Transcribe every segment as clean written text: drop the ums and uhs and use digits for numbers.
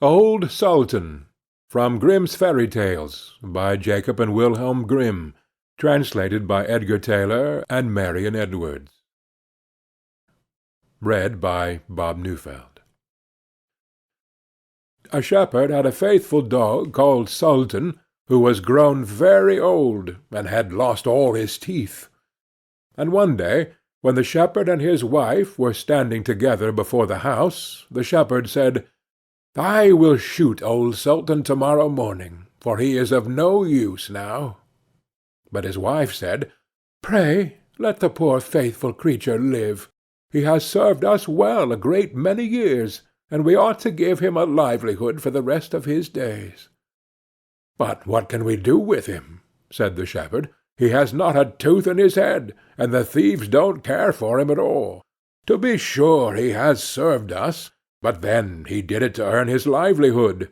Old Sultan, from Grimm's Fairy Tales, by Jacob and Wilhelm Grimm, translated by Edgar Taylor and Marion Edwards. Read by Bob Newfeld. A shepherd had a faithful dog called Sultan, who was grown very old, and had lost all his teeth. And one day, when the shepherd and his wife were standing together before the house, the shepherd said, "I will shoot old Sultan to-morrow morning, for he is of no use now." But his wife said, "Pray let the poor faithful creature live. He has served us well a great many years, and we ought to give him a livelihood for the rest of his days." "But what can we do with him?" said the shepherd. "He has not a tooth in his head, and the thieves don't care for him at all. To be sure he has served us, but then he did it to earn his livelihood.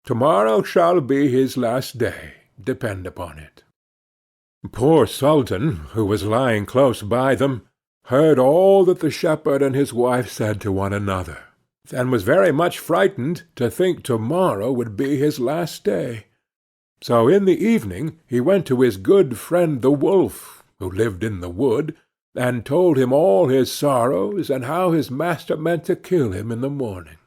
To-morrow shall be his last day, depend upon it." Poor Sultan, who was lying close by them, heard all that the shepherd and his wife said to one another, and was very much frightened to think to-morrow would be his last day. So in the evening he went to his good friend the wolf, who lived in the wood, and told him all his sorrows, and how his master meant to kill him in the morning.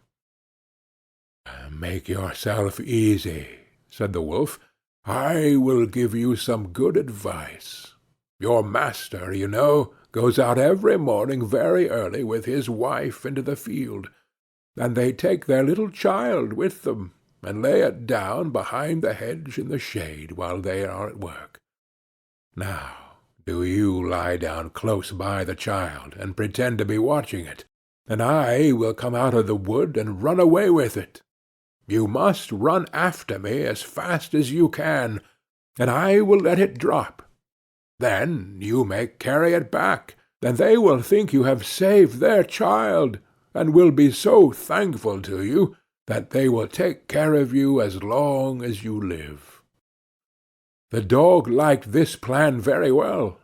"Make yourself easy," said the wolf. "I will give you some good advice. Your master, you know, goes out every morning very early with his wife into the field, and they take their little child with them, and lay it down behind the hedge in the shade while they are at work. Now, do you lie down close by the child, and pretend to be watching it, and I will come out of the wood and run away with it. You must run after me as fast as you can, and I will let it drop. Then you may carry it back, and they will think you have saved their child, and will be so thankful to you that they will take care of you as long as you live." The dog liked this plan very well,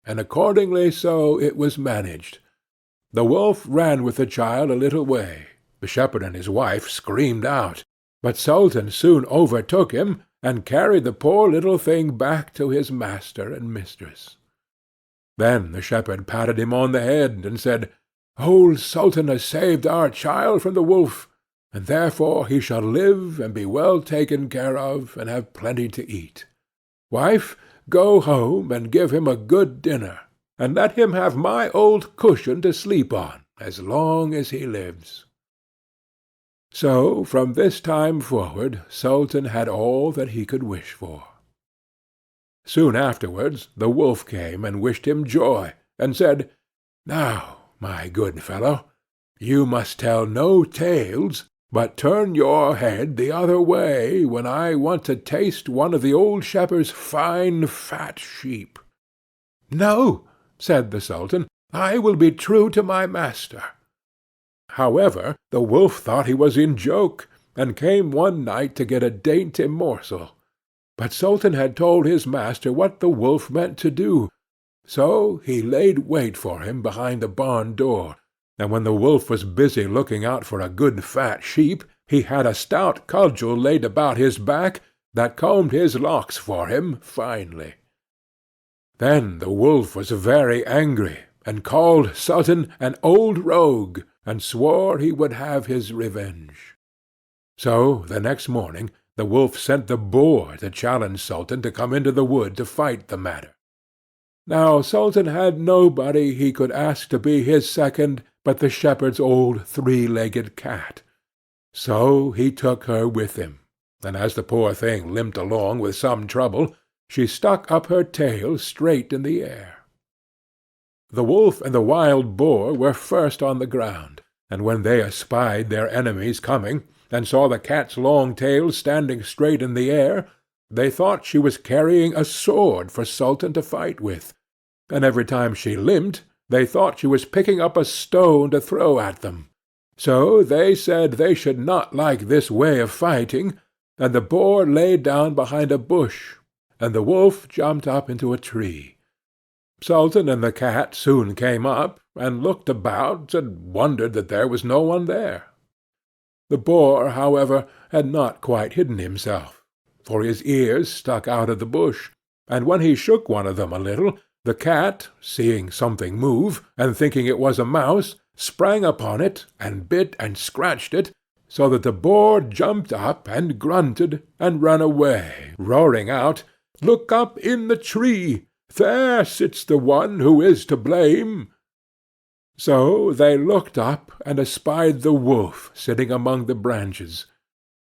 and accordingly so it was managed. The wolf ran with the child a little way. The shepherd and his wife screamed out, but Sultan soon overtook him, and carried the poor little thing back to his master and mistress. Then the shepherd patted him on the head, and said, "Old Sultan has saved our child from the wolf, and therefore he shall live and be well taken care of, and have plenty to eat. Wife, go home and give him a good dinner, and let him have my old cushion to sleep on as long as he lives." So from this time forward Sultan had all that he could wish for. Soon afterwards the wolf came and wished him joy, and said, "Now, my good fellow, you must tell no tales, but turn your head the other way when I want to taste one of the old shepherd's fine fat sheep." "No," said the Sultan, "I will be true to my master." However, the wolf thought he was in joke, and came one night to get a dainty morsel. But Sultan had told his master what the wolf meant to do, so he laid wait for him behind the barn door, and when the wolf was busy looking out for a good fat sheep, he had a stout cudgel laid about his back that combed his locks for him finely. Then the wolf was very angry, and called Sultan an old rogue, and swore he would have his revenge. So the next morning the wolf sent the boar to challenge Sultan to come into the wood to fight the matter. Now Sultan had nobody he could ask to be his second but the shepherd's old three-legged cat. So he took her with him, and as the poor thing limped along with some trouble, she stuck up her tail straight in the air. The wolf and the wild boar were first on the ground, and when they espied their enemies coming, and saw the cat's long tail standing straight in the air, they thought she was carrying a sword for Sultan to fight with, and every time she limped, they thought she was picking up a stone to throw at them. So they said they should not like this way of fighting, and the boar lay down behind a bush, and the wolf jumped up into a tree. Sultan and the cat soon came up, and looked about, and wondered that there was no one there. The boar, however, had not quite hidden himself, for his ears stuck out of the bush, and when he shook one of them a little, the cat, seeing something move, and thinking it was a mouse, sprang upon it, and bit and scratched it, so that the boar jumped up, and grunted, and ran away, roaring out, "Look up in the tree! There sits the one who is to blame." So they looked up, and espied the wolf sitting among the branches,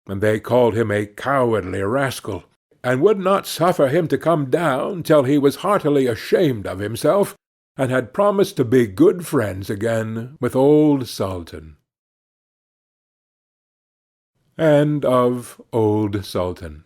and they called him a cowardly rascal, and would not suffer him to come down till he was heartily ashamed of himself, and had promised to be good friends again with old Sultan. End of Old Sultan.